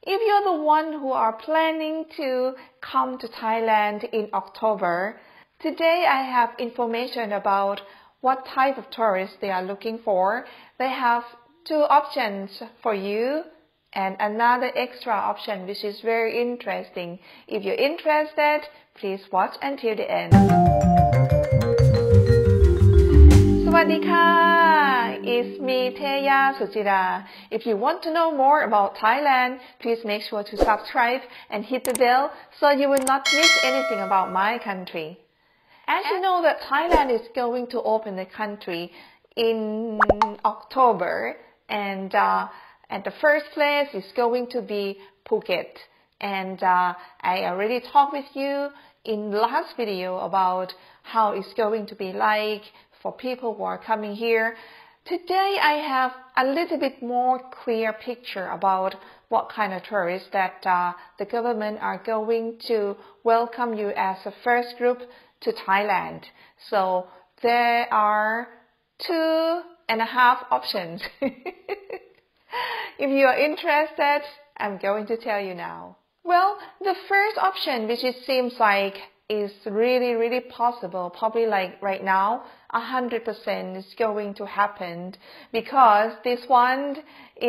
If you're the one who are planning to come to Thailand in October, today I have information about what type of tourists they are looking for. They have two options for you and another extra option which is very interesting. If you're interested, please watch until the end. สวัสดีค่ะ It's me Teya Suchira. If you want to know more about Thailand, please make sure to subscribe and hit the bell so you will not miss anything about my country. As you know that Thailand is going to open the country in October, and the first place is going to be Phuket. And I already talked with you in last video about how it's going to be like for people who are coming here. Today I have a little bit more clear picture about what kind of tourists that the government are going to welcome you as a first group to Thailand. So there are 2.5 options. If you are interested, I'm going to tell you now. Well, the first option, which it seems like is really possible, probably like right now, 100% is going to happen, because this one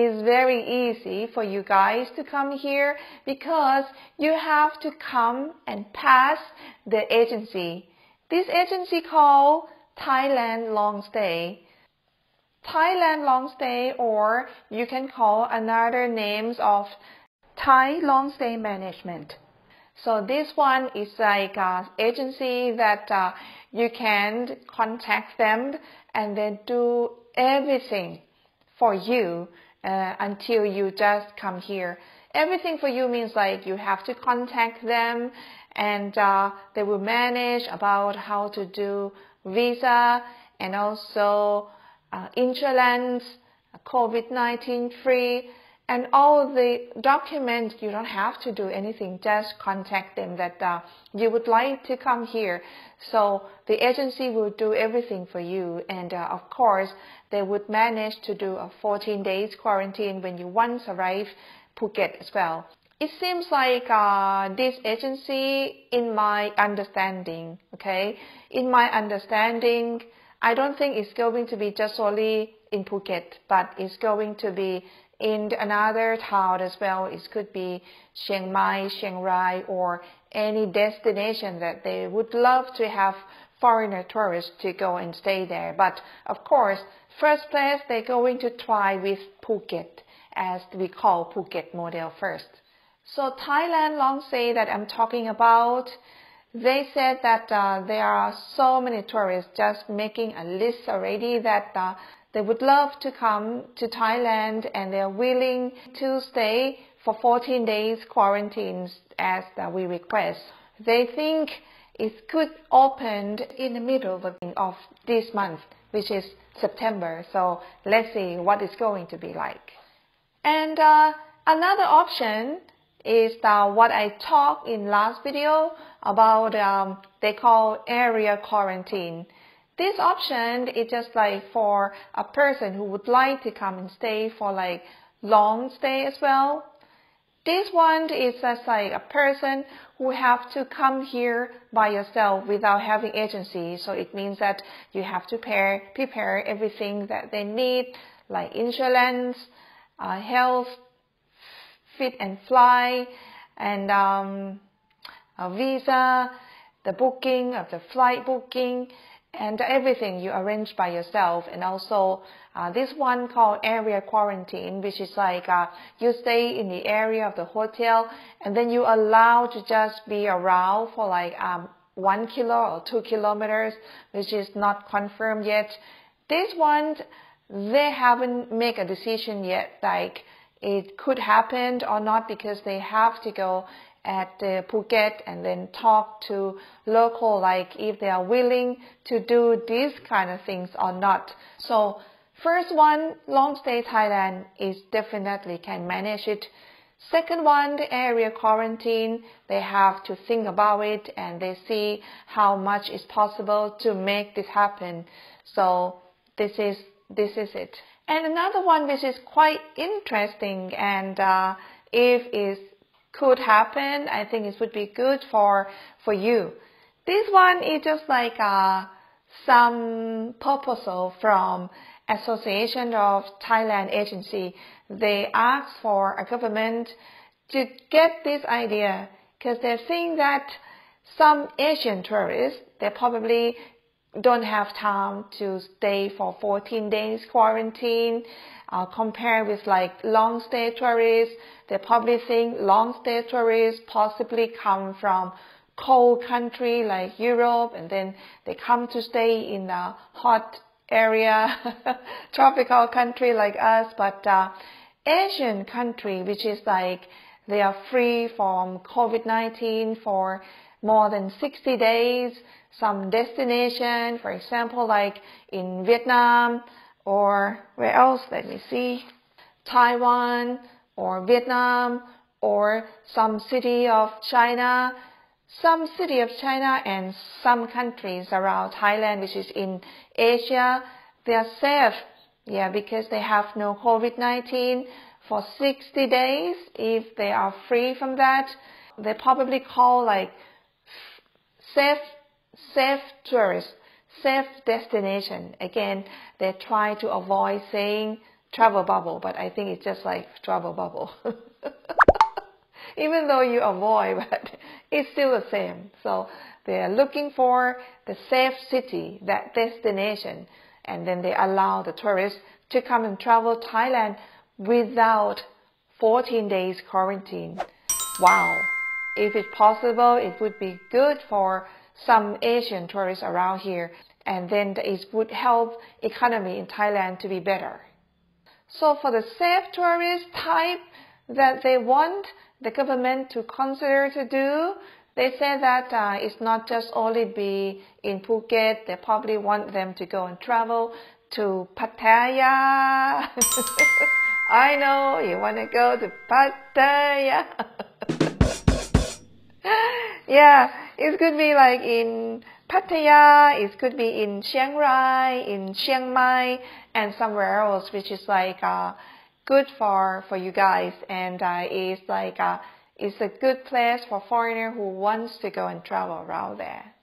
is very easy for you guys to come here, because you have to come and pass the agency. This agency called Thailand Longstay. Thailand Longstay, or you can call another names of Thai Longstay Management. So this one is like an agency that you can contact them and they do everything for you until you just come here. Everything for you means like you have to contact them, and they will manage about how to do visa and also insurance, COVID-19 free, and all the documents. You don't have to do anything, just contact them that you would like to come here. So the agency will do everything for you, and of course they would manage to do a 14 days quarantine when you once arrive Phuket as well. It seems like this agency, in my understanding, I don't think it's going to be just only in Phuket, but it's going to be in another town as well. It could be Chiang Mai, Chiang Rai, or any destination that they would love to have foreigner tourists to go and stay there. But of course, first place they're going to try with Phuket, as we call Phuket model first. So Thailand Longstay that I'm talking about, they said that there are so many tourists just making a list already that they would love to come to Thailand, and they are willing to stay for 14 days quarantines as we request. They think it could open in the middle of this month, which is September. So let's see what it's going to be like. And another option is what I talked in last video about, they call area quarantine. This option is just like for a person who would like to come and stay for like long stay as well. This one is just like a person who have to come here by yourself without having agency. So it means that you have to prepare everything that they need, like insurance, health, fit and fly, and a visa, the booking of the flight booking, and everything you arrange by yourself. And also this one called area quarantine, which is like you stay in the area of the hotel, and then you allowed to just be around for like 1 kilo or 2 kilometers, which is not confirmed yet. This one, they haven't made a decision yet, like it could happen or not, because they have to go at Phuket and then talk to local, like if they are willing to do these kind of things or not. So first one, Longstay Thailand, is definitely can manage it. Second one, the area quarantine, they have to think about it and they see how much is possible to make this happen. So this is it. And another one which is quite interesting and if it could happen, I think it would be good for you. This one is just like some proposal from Association of Thailand Agency. They asked for a government to get this idea because they think that some Asian tourists, they probably don't have time to stay for 14 days quarantine. Compared with like long stay tourists, they probably think long stay tourists possibly come from cold country like Europe, and then they come to stay in a hot area, tropical country like us. But Asian country, which is like they are free from COVID-19 for more than 60 days, some destination, for example, like in Vietnam, or where else? Let me see. Taiwan or Vietnam or some city of China. Some city of China and some countries around Thailand, which is in Asia, they are safe. Yeah, because they have no COVID-19 for 60 days. If they are free from that, they probably call like safe tourist, safe destination. Again, they try to avoid saying travel bubble, but I think it's just like travel bubble. Even though you avoid, but it's still the same. So they are looking for the safe city, that destination, and then they allow the tourists to come and travel Thailand without 14 days quarantine. Wow! If it's possible, it would be good for some Asian tourists around here, and then it would help economy in Thailand to be better. So for the safe tourist type that they want the government to consider to do, they say that it's not just only be in Phuket. They probably want them to go and travel to Pattaya. I know you want to go to Pattaya. Yeah, it could be like in Pattaya, it could be in Chiang Rai, in Chiang Mai, and somewhere else, which is like good for you guys, and it's like it's a good place for foreigner who wants to go and travel around there.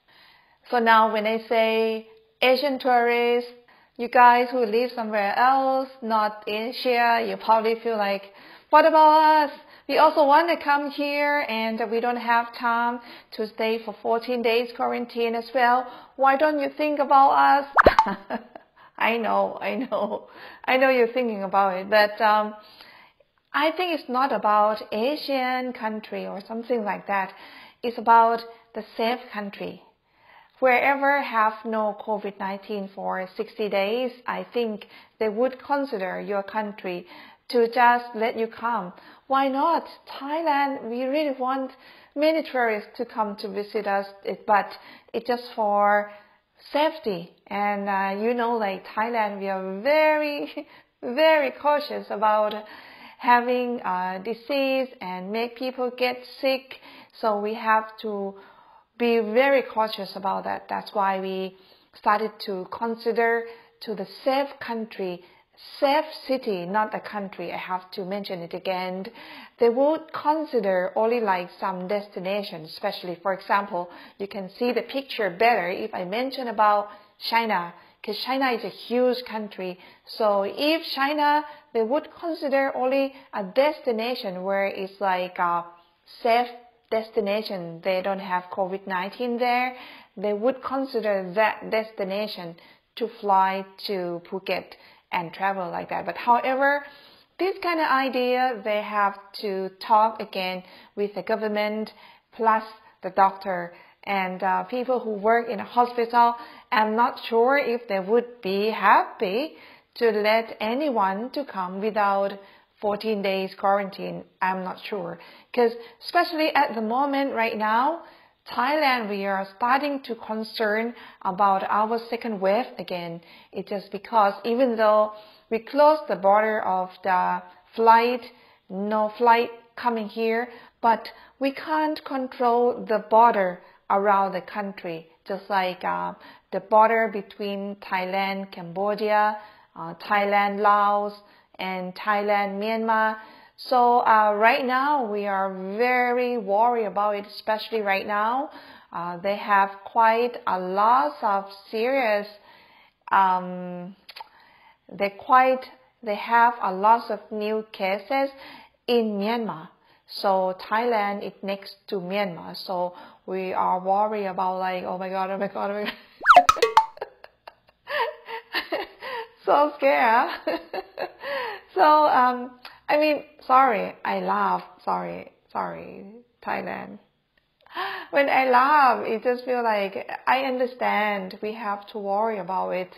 So now when I say Asian tourists, you guys who live somewhere else, not Asia, you probably feel like, what about us? We also want to come here and we don't have time to stay for 14 days quarantine as well. Why don't you think about us? I know you're thinking about it, but I think it's not about Asian country or something like that. It's about the safe country. Wherever have no COVID-19 for 60 days, I think they would consider your country to just let you come. Why not? Thailand, we really want many tourists to come to visit us, but it's just for safety. And like Thailand, we are very, very cautious about having disease and make people get sick. So we have to be very cautious about that. That's why we started to consider to the safe country, safe city, not a country. I have to mention it again. They would consider only like some destinations, especially, for example, you can see the picture better if I mention about China, because China is a huge country. So if China, they would consider only a destination where it's like a safe destination. They don't have COVID-19 there. They would consider that destination to fly to Phuket and travel like that. But however, this kind of idea, they have to talk again with the government plus the doctor and people who work in a hospital. I'm not sure if they would be happy to let anyone to come without 14 days quarantine. I'm not sure, because especially at the moment right now, Thailand, we are starting to concern about our second wave again. It's just because even though we closed the border of the flight, no flight coming here, but we can't control the border around the country, just like the border between Thailand, Cambodia, Thailand, Laos, and Thailand, Myanmar. So right now we are very worried about it, especially right now. They have quite a lot of serious, they have a lot of new cases in Myanmar. So Thailand is next to Myanmar. So we are worried about like, oh my God, oh my God, oh my God. So scared. So, I mean, sorry, I laugh. Sorry, Thailand. When I laugh, it just feels like I understand we have to worry about it.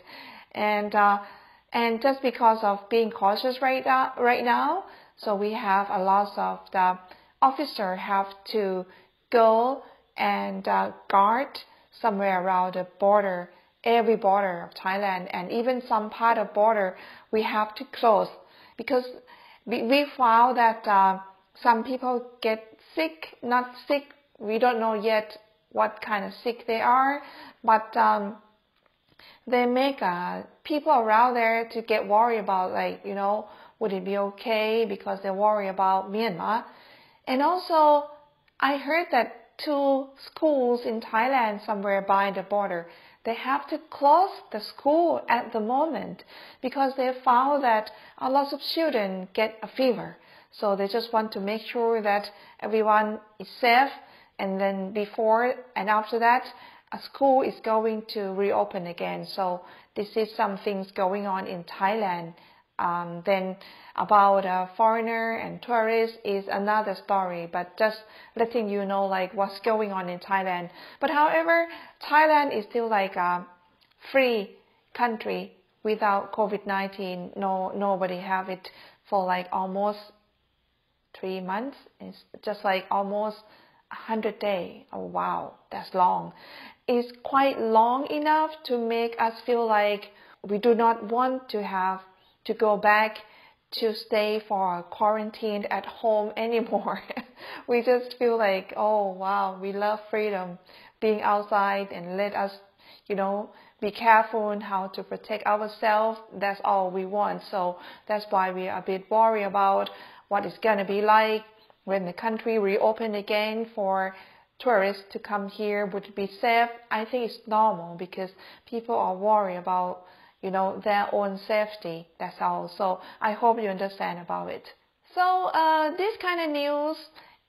And just because of being cautious right now, so we have a lot of the officers have to go and guard somewhere around the border, every border of Thailand, and even some part of border we have to close because we found that some people get sick, not sick. We don't know yet what kind of sick they are, but they make people around there to get worried about, like, you know, would it be okay, because they worry about Myanmar. And also, I heard that 2 schools in Thailand somewhere by the border, they have to close the school at the moment because they found that a lot of children get a fever. So they just want to make sure that everyone is safe, and then before and after that, a school is going to reopen again. So this is some things going on in Thailand. Then about foreigner and tourists is another story, but just letting you know like what's going on in Thailand. But however, Thailand is still like a free country without COVID-19. Nobody have it for like almost 3 months. It's just like almost 100 days. Oh wow, that's long. It's quite long enough to make us feel like we do not want to have to go back to stay for quarantine at home anymore. We just feel like, oh wow, we love freedom, being outside, and let us, you know, be careful on how to protect ourselves. That's all we want. So that's why we are a bit worried about what it's gonna be like when the country reopen again for tourists to come here. Would it be safe? I think it's normal because people are worried about, you know, their own safety. That's all. So I hope you understand about it. So this kind of news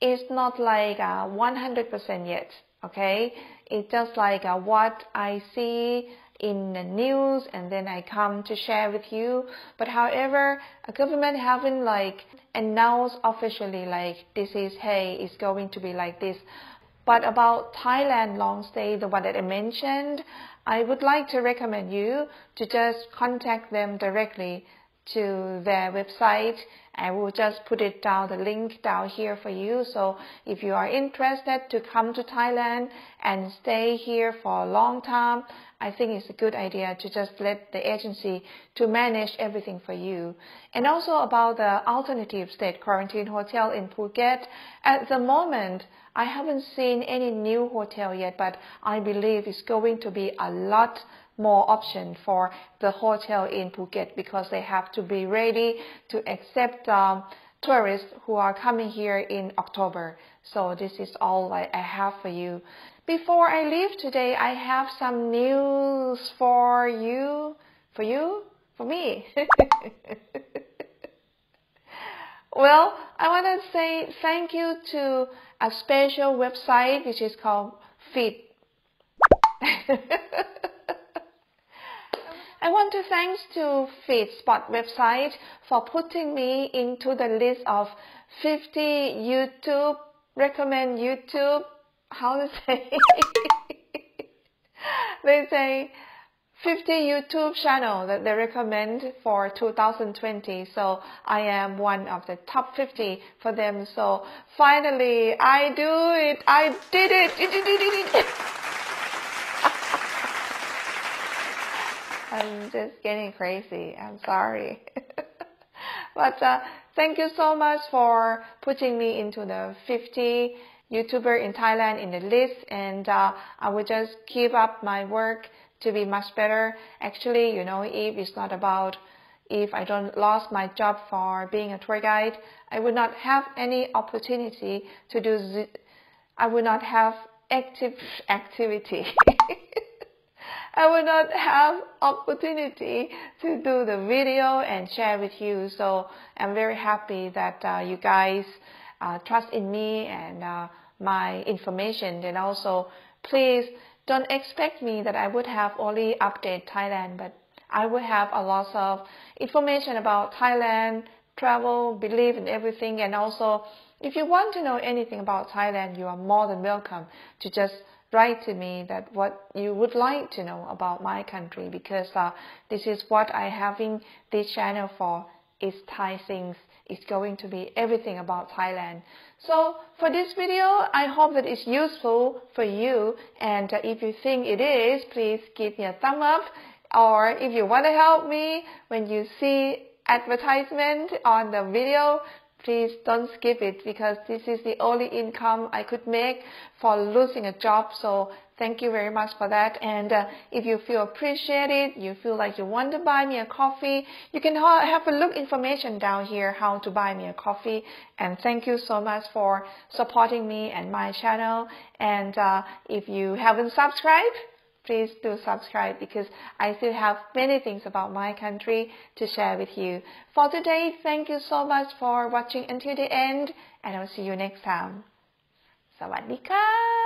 is not like 100% yet. Okay, it's just like what I see in the news, and then I come to share with you. But however, a government haven't like announced officially like this is, hey, it's going to be like this. But about Thailand long stay, the one that I mentioned, I would like to recommend you to just contact them directly to their website. I will just put it down, the link down here for you. So if you are interested to come to Thailand and stay here for a long time, I think it's a good idea to just let the agency to manage everything for you. And also about the alternative state quarantine hotel in Phuket, at the moment, I haven't seen any new hotel yet, but I believe it's going to be a lot more option for the hotel in Phuket because they have to be ready to accept tourists who are coming here in October. So this is all I have for you. Before I leave today, I have some news for you, for me. Well, I want to say thank you to a special website which is called Feed. I want to thanks to FeedSpot website for putting me into the list of 50 YouTube, recommend YouTube, how to say, they say 50 YouTube channel that they recommend for 2020. So I am one of the top 50 for them. So finally, I do it. I did it. I'm just getting crazy. I'm sorry. But thank you so much for putting me into the 50 YouTuber in Thailand in the list. And I will just keep up my work to be much better. Actually, you know, if it's not about if I don't lost my job for being a tour guide, I would not have any opportunity to do. I would not have activity. I would not have opportunity to do the video and share with you. So I'm very happy that you guys trust in me and my information. And also, please don't expect me that I would have only update Thailand, but I will have a lot of information about Thailand, travel, belief and everything. And also, if you want to know anything about Thailand, you are more than welcome to just write to me that what you would like to know about my country, because this is what I having this channel for, is Thai things. It's going to be everything about Thailand. So for this video, I hope that it's useful for you, and if you think it is, please give me a thumb up. Or if you want to help me when you see advertisement on the video, please don't skip it, because this is the only income I could make for losing a job. So thank you very much for that. And if you feel appreciated, you feel like you want to buy me a coffee, you can have a look information down here how to buy me a coffee. And thank you so much for supporting me and my channel. And if you haven't subscribed, please do subscribe, because I still have many things about my country to share with you. For today, thank you so much for watching until the end, and I'll see you next time. สวัสดีค่ะ